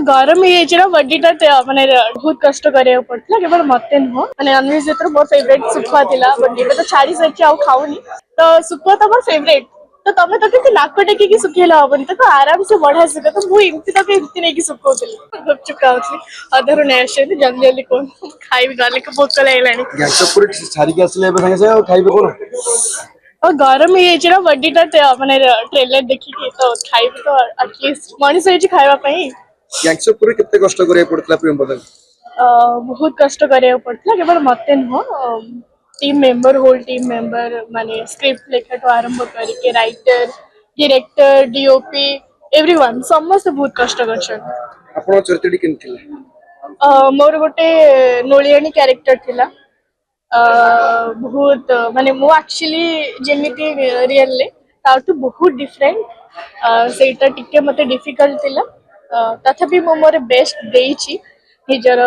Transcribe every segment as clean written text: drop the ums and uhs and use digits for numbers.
गरम ही बडी टा माने बहुत कष्ट करिया पड़ता केवल मते नुह माने नॉनवेज जेतर मोर फेवरेट सुखुआ थिला बट एबे तो छाड़ी सच्ची आ खाऊनी तो सुखुआ तो मोर फेवरेट तो तमे तो केते नाक टेकी की सुखेला हबनी तो आराम से बढ़ा सके तो मु इमती तो इमती नहीं की सुखोतली गुपचुप खाउतली अधर ने आसे जल्दी जल्दी कोन खाइबी गाले के भूख लागलानी गैंगस्टर छाड़ी के आसले एबे संगे से खाइबे कोन और गरम ही बडी टा माने ट्रेलर देखी के तो खाइबी तो एटलीस्ट मनीष होई खाइबा पई गैंगस्टर केते कष्ट करिया पड़तला प्रेम बदल बहुत कष्ट करिया पड़ता केवल मते नुह team member whole team member माने स्क्रिप्ट लेखा आरंभ करके राइटर डायरेक्टर डीओपी एवरीवन समस्त बहुत कष्ट करछन आपण चरित्रटी केन थिला मोर गोटे नोलियानी कैरेक्टर थिला बहुत माने मो एक्चुअली जेमिति रियल ले ताउटु बहुत डिफरेंट सेटा टिके मते डिफिकल्ट थिला तथापि मो मोर बेस्ट देइछि निजर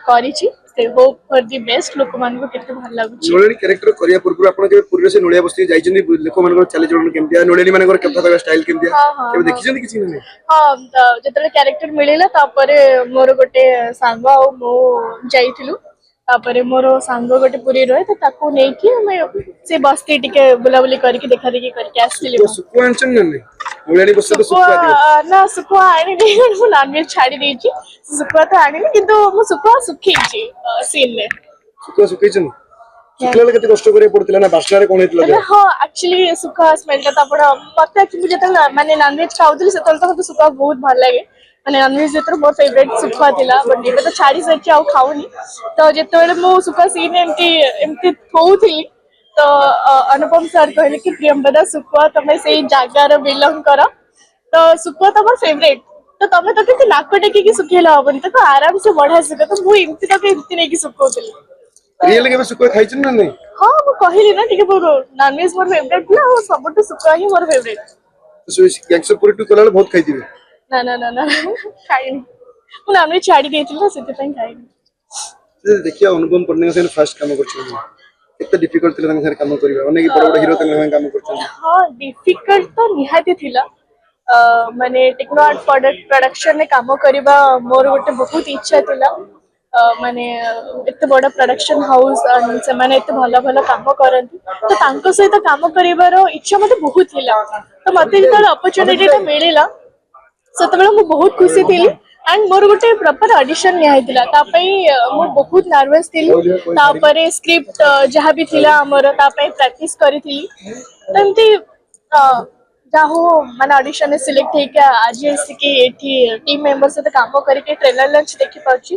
करिछि से होप फॉर द बेस्ट लोक मान को केते भल लागुछि नोलियानी कैरेक्टर करिया पूर्व आपण के पूर्व से नोलिया बस्ती जाइछन लोक मान को चले जण केमतिया नोलियानी मान को केता स्टाइल केमतिया केबे देखिछन किछि नै हां जतले कैरेक्टर मिलिला तापरे मोर गोटे सांग आ मो जाइथिलु तापरे मोर सांग गोटे पूरी रहे तो ताको नै कि हमें से बस्ती टिके बुला बुली करके देखा देखी करके आसली सुकुआ अनचन नै नोलियानी बस्ती तो सुकुआ दियो ना सुकुआ आनी नै मु नॉनवेज छाड़ी देछि सुकुआ तो आनी किंतु मु सुकुआ सुखीछि सीन में सुकुआ सुखीछन सुखला केते कष्ट करे पड़तिला ना बासना रे कोन हेतला हां एक्चुअली सुकुआ स्मेल ता आपण मते एक्चुअली जतल माने नॉनवेज खाउतली से तल तो सुकुआ बहुत भल लागे माने नॉनवेज जेतर मोर फेवरेट सुखुआ थिला बट एबे तो छाड़ी सच्ची आ खाऊनी तो जेतेबेले मो सुखुआ सीन एमती थोउथिली तो अनुपम सर कहले कि प्रियंवदा सुखुआ तमे सेही जागार बिलोंग करो तो सुखुआ तो मोर फेवरेट तो तमे तो केते नाक टेकी की सुखेला हबनी तो आराम से बढ़ा सके तो मु इमती तो इमती नहीं की सुखोतली रियल के सुखुआ खाइछन ना नहीं हां मु कहिली ना टिके मोर नॉनवेज मोर फेवरेट ना और सबटु सुखुआ ही मोर फेवरेट तो गैंगस्टर पूरी टू कलाल बहुत खाइ दिबे ना ना ना ना खाइनी मु नॉनवेज छाड़ी देथिला सेते पई खाइनी देखिए अनुपम पन्ने से फर्स्ट काम करछन कितना डिफिकल्ट थिला संगे काम करिबा अनेक बड़ बड़ हीरो तंग काम करछन हां डिफिकल्ट तो निहाती थिला माने टेक्नो आर्ट प्रोडक्शन में काम करिबा मोर गोटे बहुत इच्छा थिला माने एते बड़ा प्रोडक्शन हाउस से माने एते भला भला काम करंती तो तांको सहित काम करिवार इच्छा मते बहुत थिला तो मते जतल अपॉर्चुनिटी ता मिलिला सेतबेले मु बहुत खुशी थिली एंड मोर गोटे प्रॉपर ऑडिशन निहाइतिला ता पई मु बहुत नर्वस थिली ता परे स्क्रिप्ट जहा भी थिला हमर ता पई प्रैक्टिस करिथिली तंती जाहो माने ऑडिशन में सिलेक्ट हे के आज एसी की एठी टीम मेंबर से काम करके ट्रेलर लंच देखि पाउची।